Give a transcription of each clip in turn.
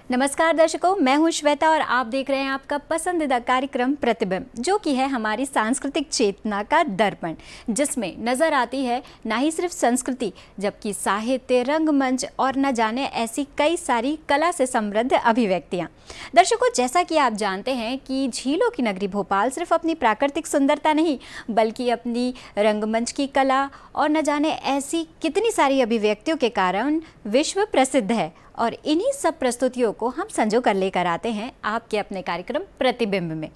नमस्कार दर्शकों, मैं हूं श्वेता और आप देख रहे हैं आपका पसंदीदा कार्यक्रम प्रतिबिंब, जो कि है हमारी सांस्कृतिक चेतना का दर्पण, जिसमें नज़र आती है ना ही सिर्फ संस्कृति, जबकि साहित्य, रंगमंच और न जाने ऐसी कई सारी कला से समृद्ध अभिव्यक्तियां। दर्शकों, जैसा कि आप जानते हैं कि झीलों की नगरी भोपाल सिर्फ अपनी प्राकृतिक सुंदरता नहीं, बल्कि अपनी रंगमंच की कला और न जाने ऐसी कितनी सारी अभिव्यक्तियों के कारण विश्व प्रसिद्ध है। और इन्हीं सब प्रस्तुतियों को हम संजो कर लेकर आते हैं आपके अपने कार्यक्रम प्रतिबिंब में।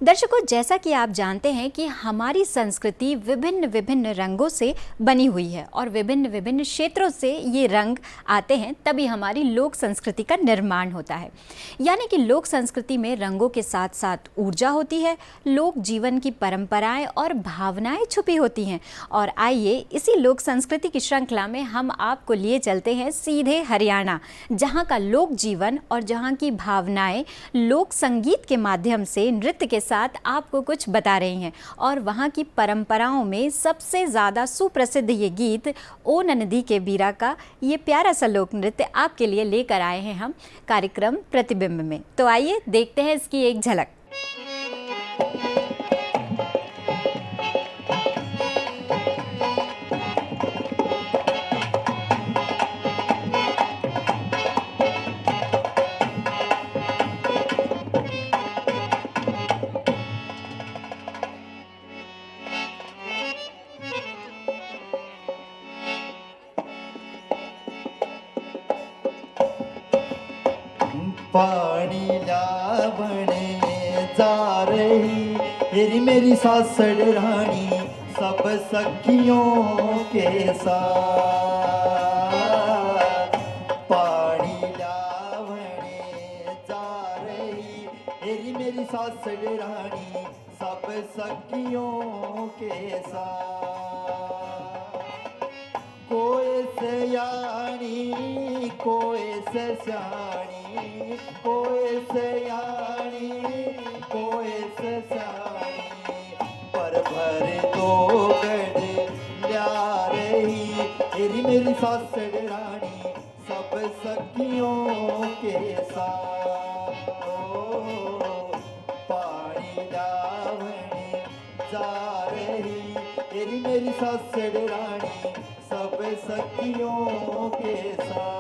दर्शकों, जैसा कि आप जानते हैं कि हमारी संस्कृति विभिन्न विभिन्न रंगों से बनी हुई है और विभिन्न विभिन्न क्षेत्रों से ये रंग आते हैं, तभी हमारी लोक संस्कृति का निर्माण होता है। यानी कि लोक संस्कृति में रंगों के साथ साथ ऊर्जा होती है, लोक जीवन की परंपराएं और भावनाएं छुपी होती हैं। और आइए इसी लोक संस्कृति की श्रृंखला में हम आपको लिए चलते हैं सीधे हरियाणा, जहाँ का लोक जीवन और जहाँ की भावनाएं लोक संगीत के माध्यम से नृत्य के साथ आपको कुछ बता रही हैं। और वहाँ की परंपराओं में सबसे ज़्यादा सुप्रसिद्ध ये गीत ओ ननदी के बीरा का ये प्यारा सा लोक नृत्य आपके लिए लेकर आए हैं हम कार्यक्रम प्रतिबिंब में। तो आइए देखते हैं इसकी एक झलक। पानी लावणे जा रही तेरी मेरी सासड़ रानी सब सखियों के साथ। पानी लावणे जा रही तेरी मेरी सासड़ रानी सब सखियों के साथ। कोई सयानी कोई सयानी कोई सयानी कोई सयानी पर भर दो गढ़ ला रही तेरी मेरी सासड़ रानी सब सखियों के साथ। पानी लावणे जा रही तेरी मेरी सासड़ रानी सब सखियों के साथ।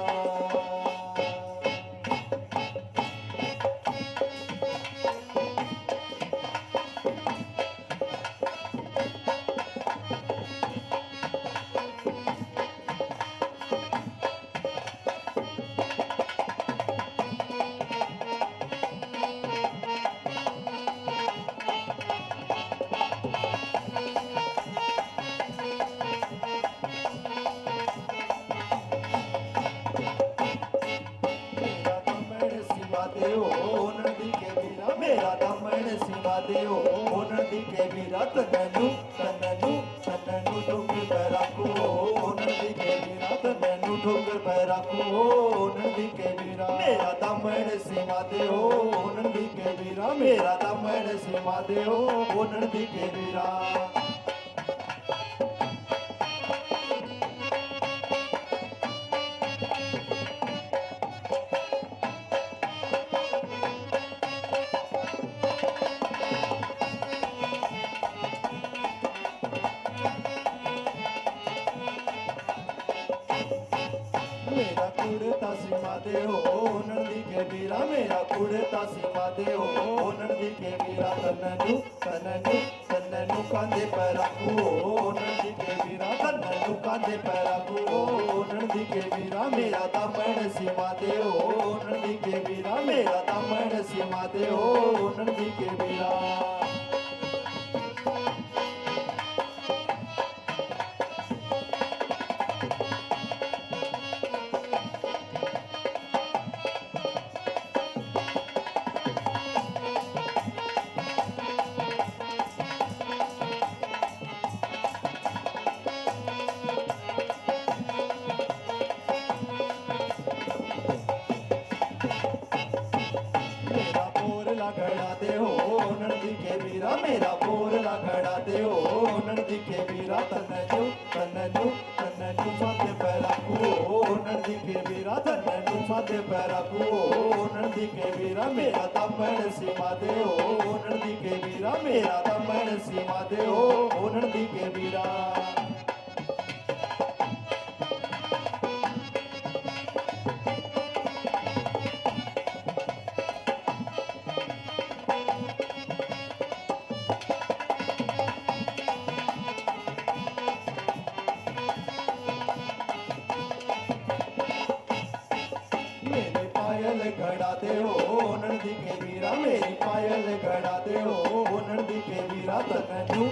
मेरा दमन सिवा देओ नदी के बीरा तननु तननु तननु ठोकर पर रखो नदी के बीरा तननु ठोकर पर रखो नदी के बीरा। मेरा दमन सिवा देओ नदी के बीरा मेरा दमन सिवा देओ नदी के बीरा। मेरा कुड़ता सिमा दे हो नंदी के बीरा मेरा कुड़ता सिमा दे हो नंदी के बीरा। तन्ननु तन्ननु तन्ननु कांधे पर रखो नंदी के बीरा तन्ननु कांधे पर रखो नंदी के बीरा। मेरा दमन सिमा दे हो नंदी के बीरा मेरा दमन सिमा दे हो नंदी के बीरा। घड़ा दे हो नंदी के बीरा मेरा बोरला घड़ा दे हो नंदी के बीरा। तन्ननु तन्ननु तन्ननु कंधे पे रखो नंदी के वीरा मेरा दमन सीमा दे हो नंदी के वीरा मेरा दमन सीमा दे हो नंदी के वीरा मेरी पायल घड़ाते हो नंदी के वीरा मेरी पायल घड़ाते हो नंदी के वीरा तन्नू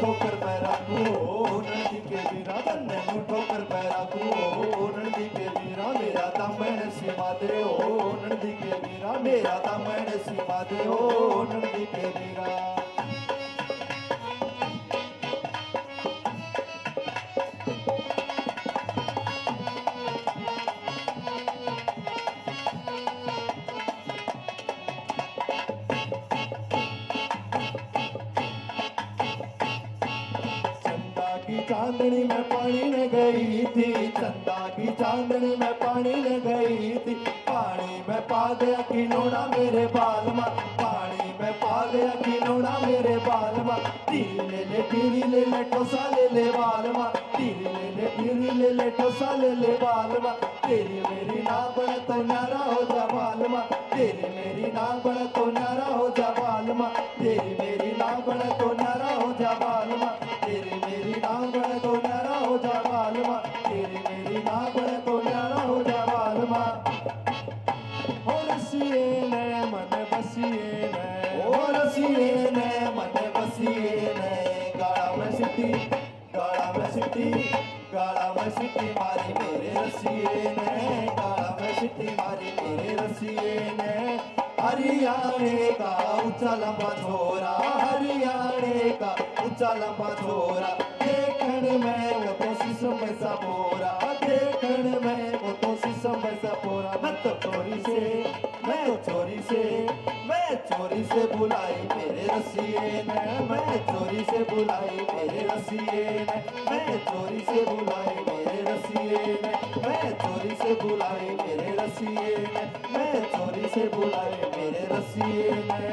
ठोकर पैरा को नंदी के वीरा तन्नू ठोकर पैरा को नंदी के वीरा मेरा दमन सीमा दे हो नंदी के वीरा मेरा दमन सीमा दे हो नंदी के वीरा चंदा की चांदनी में पानी में गई थी चंदा की चांदनी में पानी में गई थी पानी में पा गया खिलौना मेरे बाल मा पानी में पा गया खिलौना मेरे बाल मा तीरी ले ले टोसा ले बाल मा तीरी ले टोसा ले बाल मा तेरी मेरी ना बन तो नारा हो जा बाल मा तेरी मेरी ना बन तो नारा हो जा बाल मा तेरी मेरी ना बन तो नारा हो जा बाल मा तेरी मेरी ना बन तो नारा हो जा बाल मा तेरी मेरी ना बन तो नारा हो जा बाल मा ओ रसिए ने मन बसिए ने ओ रसिए ने मन बसिए ने गाड़ा में सिटी मारी मेरे रसिए ने गाड़ा में सिटी मारी मेरे रसिए ने हरियाणे का ऊंचा लंबा छोरा हरियाणे का ऊंचा लंबा छोरा देखण में वो तो शीशम में सा बोरा देखण में वो तो शीशम में सा बोरा मैं तो चोरी से बुलाई मेरे रसिए ने मैं चोरी से बुलाई मेरे रसिए ने मैं चोरी से बुलाई मेरे रसिए ने मैं चोरी से बुलाई मेरे रसिए ने मैं चोरी से बुलाई मेरे रसिए ने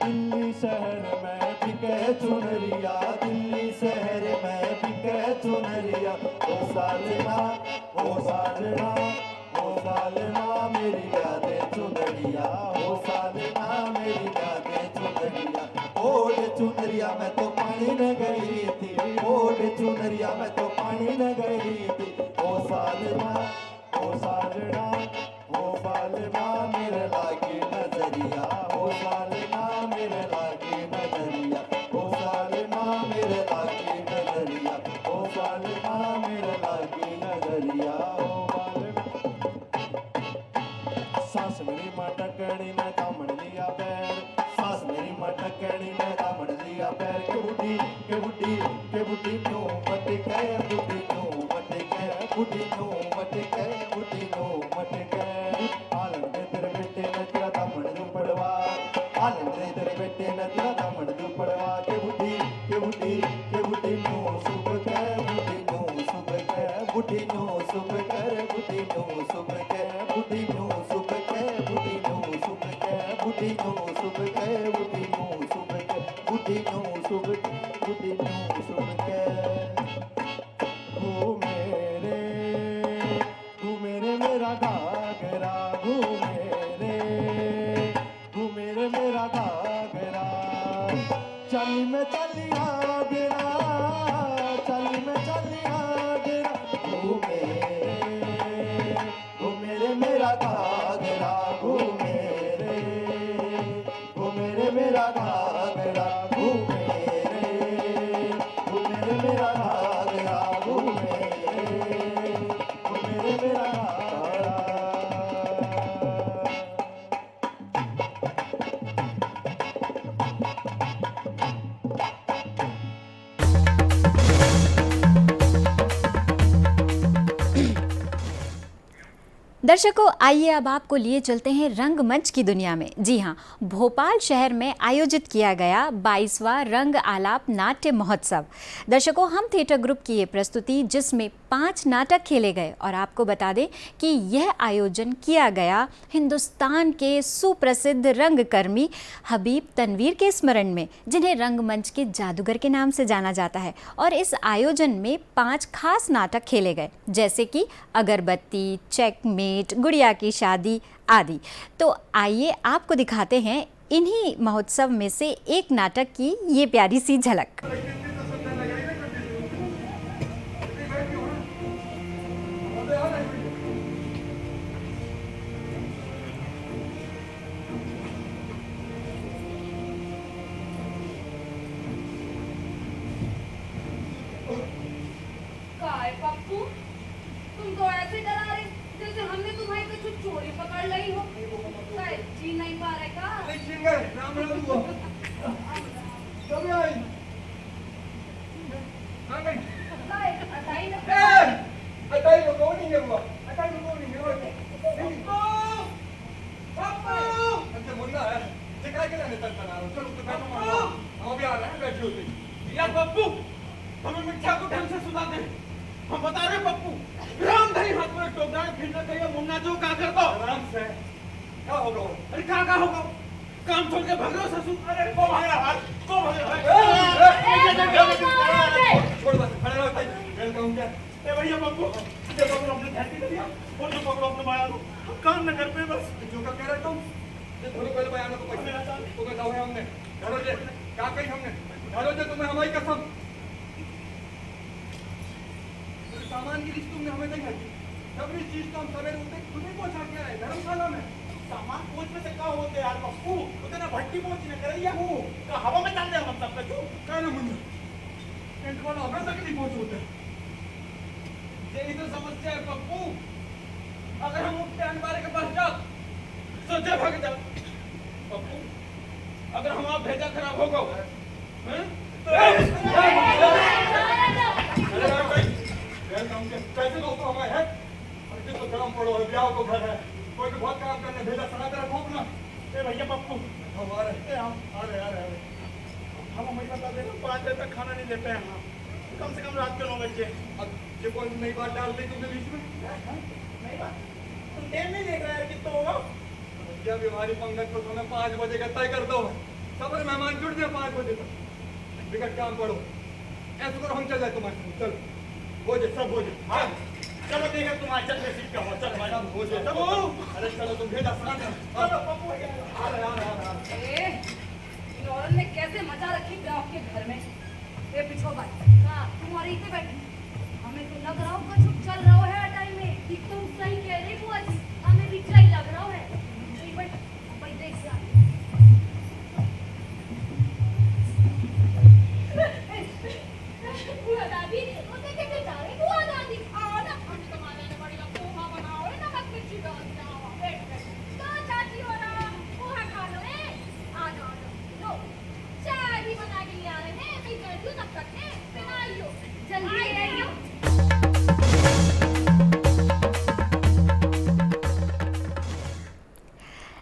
दिल्ली शहर में बिके चुनरिया दिल्ली शहर में बिके चुनरिया ओ साजना मेरी यादें चुनरिया ओ साजना मेरी यादें चुनरिया ओढ़ चुनरिया मैं तो पानी में गई थी ओढ़ चुनरिया मैं तो पानी में गई थी ओ साजना ओ बालमा मेरे लागी नजरिया ओ सालमा मेरे लागी नजरिया ओ सालमा मेरे लागी नजरिया ओ सालमा मेरे लागी नजरिया ओ बालमा सास मेरी मटकड़ी में दामन लिया पैर सास मेरी मटकड़ी में दामन लिया पैर के बुढ़ी नो मटके बुढ़ी नो मटके बुढ़ी नो मटके बुढ़ी नो मटके आलन दे तेरे बेटे ने तेरा दामन दू पड़वा आलन दे तेरे बेटे ने तेरा दामन दू पड़वा के बुढ़ी नो सुबह के बुढ़ी नो सुबह के बुढ़ी नो सुबह के बुढ़ी नो सुबह के बुढ़ी नो सुबह के बुढ़ी नो सुबह के बुढ़ी नो सुबह के बुढ़ी नो सुबह के बुढ़ी नो सुबह के बुढ़ी नो सुबह के घूमे रे मेरा घाघरा घूमे रे मेरा घाघरा चली में चलिया गिरा चली में चलिया गिरा घूमे रे मेरा घाघरा घूमे रे मेरा घाघरा घूमे रे मेरा घाघरा घूमे रे मेरा घाघरा दर्शकों, आइए अब आपको लिए चलते हैं रंगमंच की दुनिया में। जी हाँ, भोपाल शहर में आयोजित किया गया 22वां रंग आलाप नाट्य महोत्सव। दर्शकों, हम थिएटर ग्रुप की ये प्रस्तुति जिसमें 5 नाटक खेले गए, और आपको बता दें कि यह आयोजन किया गया हिंदुस्तान के सुप्रसिद्ध रंगकर्मी हबीब तनवीर के स्मरण में, जिन्हें रंगमंच के जादूगर के नाम से जाना जाता है। और इस आयोजन में 5 खास नाटक खेले गए, जैसे कि अगरबत्ती, चेकमेट, गुड़िया की शादी आदि। तो आइए आपको दिखाते हैं इन्हीं महोत्सव में से एक नाटक की ये प्यारी सी झलक। काय पप्पू, तुम तो ऐसे डरा रहे जैसे हमने तुम्हारी कुछ चोरी पकड़ ली हो। काय जी नहीं पा रहे का? काय हटाई ना। पप्पू, हमें मिठा को ढंग से सुना दे। हम बता रहे पप्पू, राम धरी हाथ में टोकरा फिरना कहिए मुन्ना जो का कर दो आराम से। क्या होगा? अरे क्या होगा? काम छोड़ के भाग रहे हो ससुर। अरे को भाग रहा है, को भाग रहा है। छोड़ बस, खड़े रहो। वेलकम क्या? ए भैया पप्पू, ये पकड़ो अपने धरती कर दिया और जो पकड़ो अपने माया को काम न कर पे बस। जो का कह रहे तुम? ये थोड़ा पहले बयान को पैसा तो बताओ है हमने। धरो जे, क्या कही हमने? धरो जे तुम्हें हमारी कसम। सामान की लिस्ट तुमने हमें नहीं भेजी। सभी चीज तो हम सवेरे उठे तुम्हें पहुंचा के आए धर्मशाला में। सामान पहुंच में से क्या होते यार पप्पू? उतना भट्टी पहुंचने करैया हूँ का हवा में डाल दे हम सब क्यों? क्या ना मुन्ना, टेंट वाला हमें तक नहीं पहुंच होते। यही तो समस्या है पप्पू। अगर हम उठते अनबारे के पास जाओ सोचे भाग जाओ पप्पू। अगर हम आप भेजा खराब हो गो कैसे लोग तो हमारे हैं? और तो काम पड़ो है, ब्याह को घर है, कोई तो बहुत काम करने भेजा सना तेरा ठोक ना। ए भैया पप्पू, हमारे हम आ रहे हम हमें बता देना 5 बजे तक खाना नहीं देते हैं। हाँ, कम से कम रात के 9 बजे। अब ये कोई नई बात डाल दी तुमने बीच में? नई बात? तुम टाइम नहीं देख रहा है कितना होगा? भैया बीमारी पंगत को तुम्हें 5 बजे का तय कर दो। सब मेहमान जुड़ जाए 5 बजे तक। बिगड़ काम पड़ो ऐसा करो, हम चल जाए तुम्हारे। चल हो जाए, सब हो जाए। हाँ चलो देखा तुम्हारे चलने सीट का हो। चल भाई हो जाए सब। अरे चलो तुम भेजा साथ में। चलो पप्पू आ रहे। इन औरत ने कैसे मचा रखी गांव के घर में। ये पिछो भाई तुम्हारी इतने बैठी, हमें तो लग रहा हो कुछ चल रहा है टाइम में। कि तुम सही कह रही बुआ जी, हमें भी सही लग रहा है। भाई देख जा बुआ दादी, उसे कैसे जा रही बुआ दादी? आओ ना, हम तुम्हारे लिए बढ़िया पोहा बनाओ ना, नमक मिर्ची डाल जाओ। बैठ तो चाची हो रहा पोहा खा लो। आ जाओ लो, चाय भी बना के ले आ रहे हैं। मैं कर दूं तब तक है, बनाइयो जल्दी आइयो।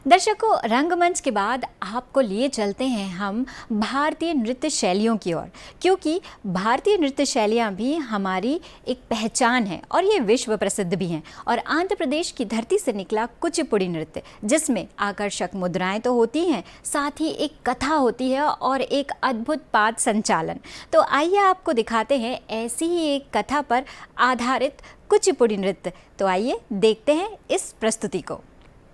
दर्शकों, रंगमंच के बाद आपको लिए चलते हैं हम भारतीय नृत्य शैलियों की ओर, क्योंकि भारतीय नृत्य शैलियाँ भी हमारी एक पहचान है और ये विश्व प्रसिद्ध भी हैं। और आंध्र प्रदेश की धरती से निकला कुचिपुड़ी नृत्य, जिसमें आकर्षक मुद्राएं तो होती हैं, साथ ही एक कथा होती है और एक अद्भुत पाद संचालन। तो आइए आपको दिखाते हैं ऐसी ही एक कथा पर आधारित कुचिपुड़ी नृत्य। तो आइए देखते हैं इस प्रस्तुति को।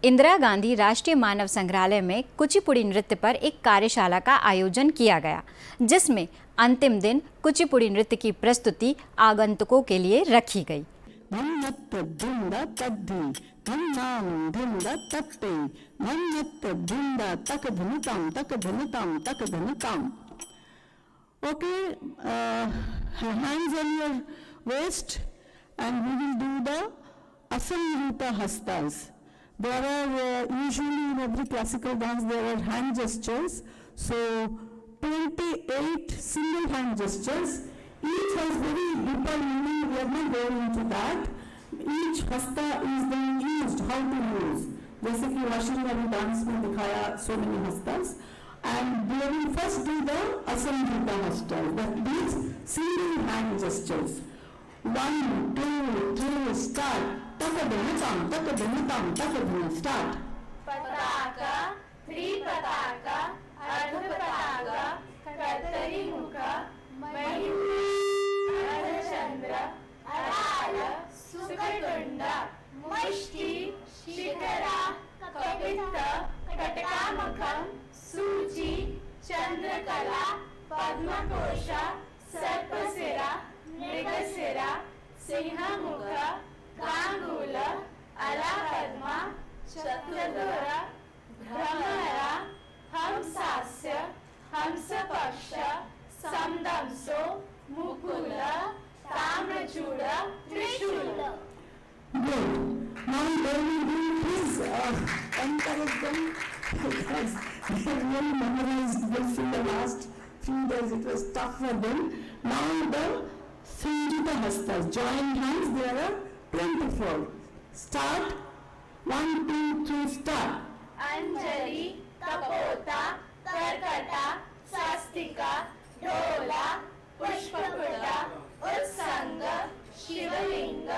इंदिरा गांधी राष्ट्रीय मानव संग्रहालय में कुचिपुड़ी नृत्य पर एक कार्यशाला का आयोजन किया गया, जिसमें अंतिम दिन कुचिपुड़ी नृत्य की प्रस्तुति आगंतुकों के लिए रखी गई। Okay, hands on your waist, and we will do the Asamruta Hastas. There are usually in every classical dance there are hand gestures. So 28 single hand gestures. Each has very deeper meaning. We are not going into that. each hasta is then used, how to use. जैसे कि washing वाली dance में दिखाया so many hastas, and they will first do the asamhita hastas, that means single hand gestures. 1, 2, 3, start. Takadanatam, takadanatam, takadana, start. पताका, त्रिपताका, अर्धपताका, कर्तरीमुख, महिमा, अर्धचंद्र, rural, सुकटुंड, मुष्टि, shikhara, कपित्त, कटकामकम, सूची, चंद्रकला, पद्मकोश, सर्पशिरा, मृगशिरा, सिंहमुख, गांगूल, अलापद्मा, चतुर्धर, भ्रमरा, हंसास्य, हंसपक्ष, समदंसो, मुकुल, ताम्रचूड़, त्रिशूल. Good. Now they will do his encourage them because they have really memorized this in the last few days. It was tough for them. Now the Sanjita Hastas, joined hands, there are 24. Start. 1, 2, 3, start. Anjali, कपोता, कर्कटा, Swastika, ढोला, पुष्पकुटा, उत्संग, शिवलिंग.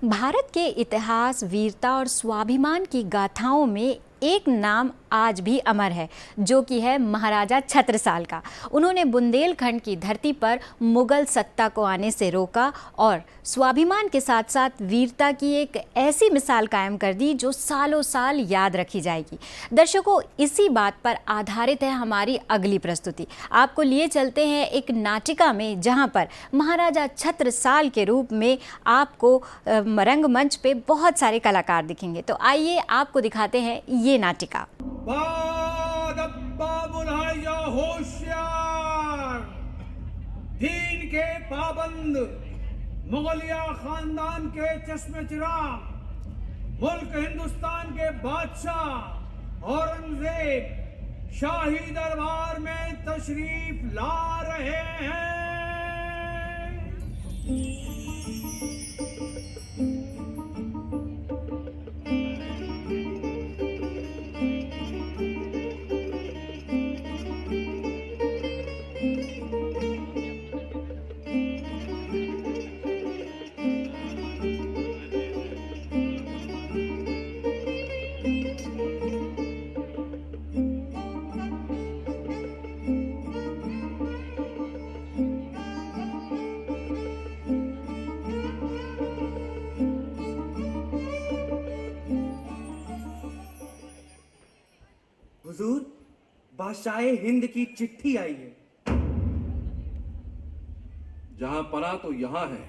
भारत के इतिहास, वीरता और स्वाभिमान की गाथाओं में एक नाम आज भी अमर है, जो कि है महाराजा छत्रसाल का। उन्होंने बुंदेलखंड की धरती पर मुगल सत्ता को आने से रोका और स्वाभिमान के साथ साथ वीरता की एक ऐसी मिसाल कायम कर दी जो सालों साल याद रखी जाएगी। दर्शकों, इसी बात पर आधारित है हमारी अगली प्रस्तुति। आपको लिए चलते हैं एक नाटिका में, जहां पर महाराजा छत्रसाल के रूप में आपको रंगमंच पे बहुत सारे कलाकार दिखेंगे। तो आइए आपको दिखाते हैं ये नाटिका। होशियार, दीन के पाबंद, मुगलिया खानदान के चश्मे चिराग, मुल्क हिंदुस्तान के बादशाह औरंगजेब शाही दरबार में तशरीफ ला रहे हैं। बादशाह हिंद की चिट्ठी आई है। जहां पना तो यहां है।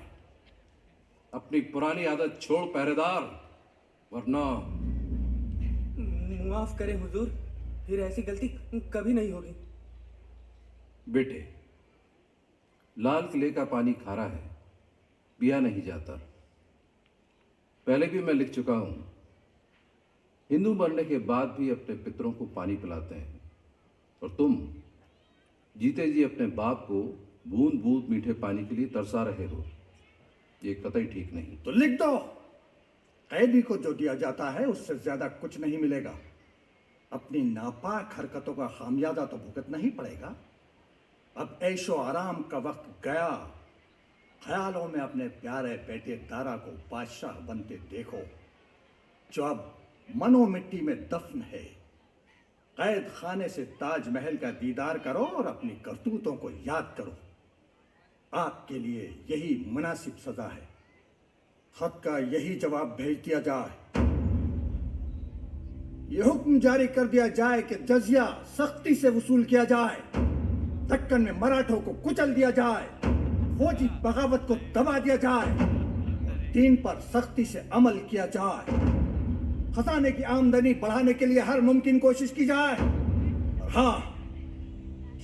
अपनी पुरानी आदत छोड़ पहरेदार, वरना माफ करें हुजूर, फिर ऐसी गलती कभी नहीं होगी। बेटे, लाल किले का पानी खारा है, पिया नहीं जाता। पहले भी मैं लिख चुका हूं, हिंदू बनने के बाद भी अपने पितरों को पानी पिलाते हैं, और तुम जीते जी अपने बाप को बूंद बूंद मीठे पानी के लिए तरसा रहे हो। ये कतई ठीक नहीं। तो लिख दो, कैदी को जो दिया जाता है उससे ज्यादा कुछ नहीं मिलेगा। अपनी नापाक हरकतों का खामियाजा तो भुगतना ही पड़ेगा। अब ऐशो आराम का वक्त गया। ख्यालों में अपने प्यारे बेटे दारा को बादशाह बनते देखो, जो अब मनो मिट्टी में दफन है। कैद खाने से ताजमहल का दीदार करो और अपनी करतूतों को याद करो। आपके लिए यही मुनासिब सजा है। खत का यही जवाब भेज दिया जाए। यह हुक्म जारी कर दिया जाए कि जजिया सख्ती से वसूल किया जाए। दक्कन में मराठों को कुचल दिया जाए। फौजी बगावत को दबा दिया जाए। दीन पर सख्ती से अमल किया जाए। खजाने की आमदनी बढ़ाने के लिए हर मुमकिन कोशिश की जाए। और हाँ,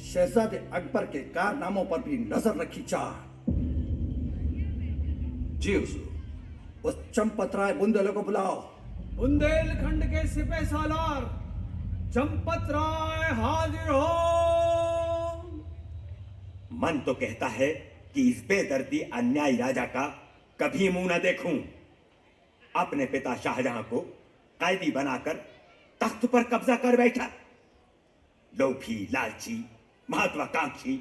शहजादे अकबर के कारनामों पर भी नजर रखी जाए। जी हुजूर। उस चंपत राय बुंदेले को बुलाओ। बुंदेलखंड के सिपह सालार चंपत राय हाजिर हो। मन तो कहता है कि इस बेदर्दी अन्यायी राजा का कभी मुंह न देखूं। अपने पिता शाहजहां को कैदी बनाकर तख्त पर कब्जा कर बैठा। लोभी, लालची, महत्वाकांक्षी।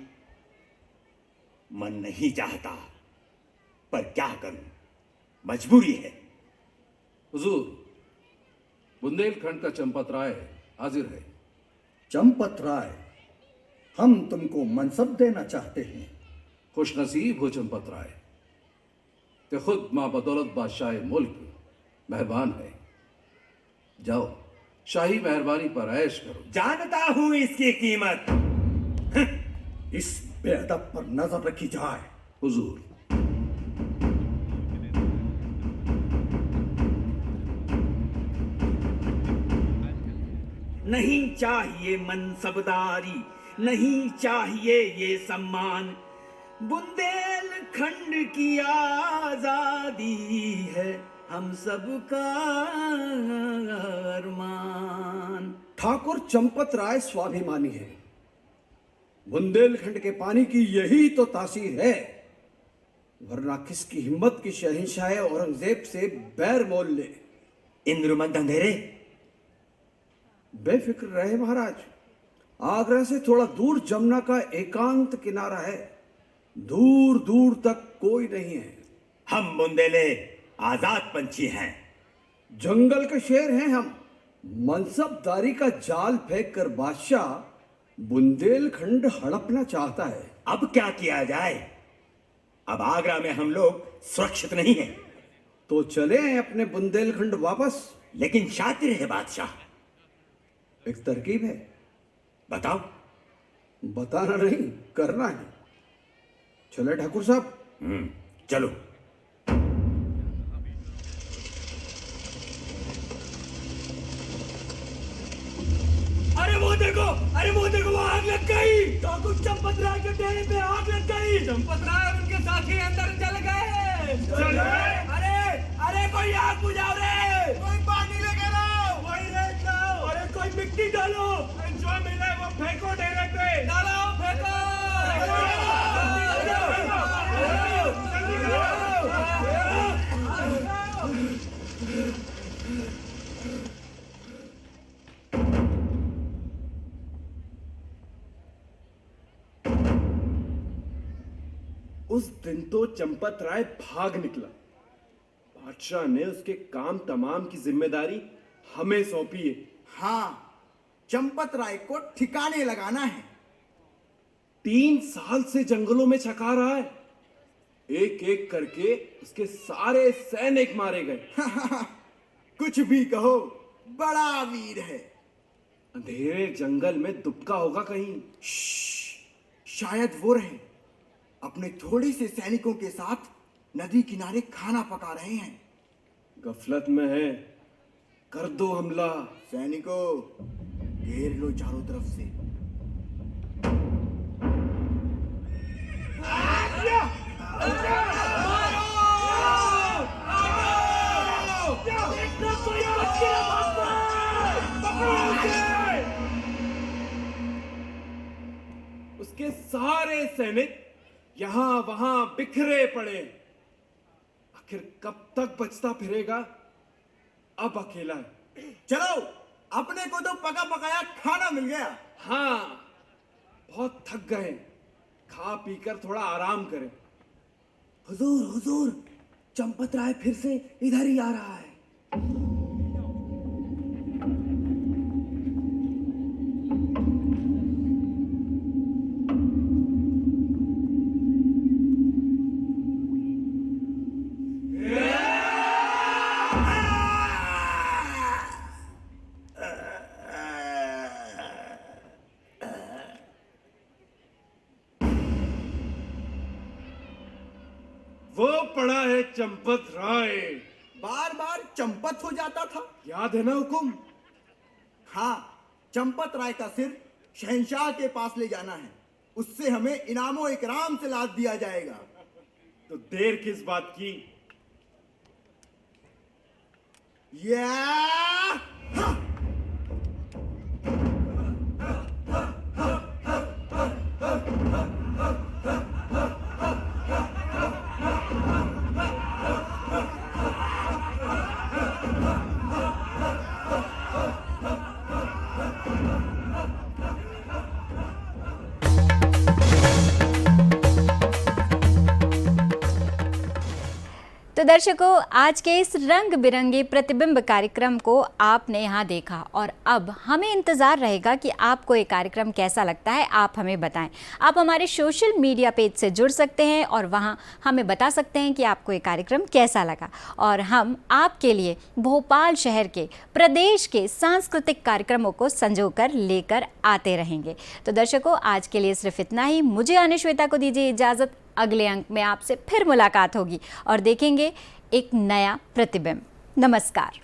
मन नहीं चाहता, पर क्या करूं, मजबूरी है। हुजूर, बुंदेलखंड का चंपत राय हाजिर है। चंपत राय, हम तुमको मनसब देना चाहते हैं। खुश नसीब हो चंपत राय कि खुद मां बदौलत बादशाह मुल्क मेहरबान है। जाओ, शाही मेहरबानी पर ऐश करो। जानता हूं इसकी कीमत। इस बेअदब पर नजर रखी जाए। हुजूर। नहीं चाहिए मनसबदारी, नहीं चाहिए ये सम्मान। बुंदेलखंड की आजादी है हम सबका अरमान। ठाकुर चंपत राय स्वाभिमानी है। बुंदेलखंड के पानी की यही तो तासीर है, वरना किसकी हिम्मत की शहंशाह औरंगजेब से बैर मोल ले। इंद्रमंद अंधेरे, बेफिक्र रहे महाराज। आगरा से थोड़ा दूर जमुना का एकांत किनारा है। दूर दूर तक कोई नहीं है। हम बुंदेले आजाद पंछी हैं। जंगल के शेर हैं हम। मनसबदारी का जाल फेंक कर बादशाह बुंदेलखंड हड़पना चाहता है। अब क्या किया जाए? अब आगरा में हम लोग सुरक्षित नहीं हैं। तो चले अपने बुंदेलखंड वापस। लेकिन शातिर है बादशाह। एक तरकीब है। बताओ। बताना नहीं, करना है। चले ठाकुर साहब। चलो। अरे वो देखो, वो आग लग गई। ठाकुर चंपत राय के डेरे पे आग लग गई। चंपत राय और उनके साथी अंदर चल गए। अरे कोई आग बुझाओ रे। कोई पानी लेके लाओ। कोई रेत लाओ। अरे कोई मिट्टी डालो। जो मिले वो फेंको डेरे पे। डालो, फेंको। उस दिन तो चंपत राय भाग निकला। बादशाह ने उसके काम तमाम की जिम्मेदारी हमें सौंपी है। हाँ, चंपत राय को ठिकाने लगाना है। 3 साल से जंगलों में छका रहा है। एक एक करके उसके सारे सैनिक मारे गए। कुछ भी कहो, बड़ा वीर है। अंधेरे जंगल में दुबका होगा कहीं। शायद वो रहे, अपने थोड़े से सैनिकों के साथ नदी किनारे खाना पका रहे हैं। गफलत में है, कर दो हमला। सैनिकों, घेर लो चारों तरफ से। उसके सारे सैनिक यहां वहां बिखरे पड़े। आखिर कब तक बचता फिरेगा? अब अकेला है। चलो, अपने को तो पका पकाया खाना मिल गया। हाँ, बहुत थक गए, खा पीकर थोड़ा आराम करें। हुजूर, हुजूर, चंपत राय फिर से इधर ही आ रहा है। वो पड़ा है चंपत राय। बार बार चंपत हो जाता था। याद है ना हुकुम? हाँ, चंपत राय का सिर शहंशाह के पास ले जाना है। उससे हमें इनामो इकराम से लाद दिया जाएगा। तो देर किस बात की? या हाँ। तो दर्शकों, आज के इस रंग बिरंगे प्रतिबिंब कार्यक्रम को आपने यहाँ देखा और अब हमें इंतज़ार रहेगा कि आपको ये कार्यक्रम कैसा लगता है, आप हमें बताएं। आप हमारे सोशल मीडिया पेज से जुड़ सकते हैं और वहाँ हमें बता सकते हैं कि आपको ये कार्यक्रम कैसा लगा और हम आपके लिए भोपाल शहर के, प्रदेश के सांस्कृतिक कार्यक्रमों को संजोकर लेकर आते रहेंगे। तो दर्शकों, आज के लिए सिर्फ इतना ही। मुझे अनुश्वेता को दीजिए इजाज़त। अगले अंक में आपसे फिर मुलाकात होगी और देखेंगे एक नया प्रतिबिंब। नमस्कार।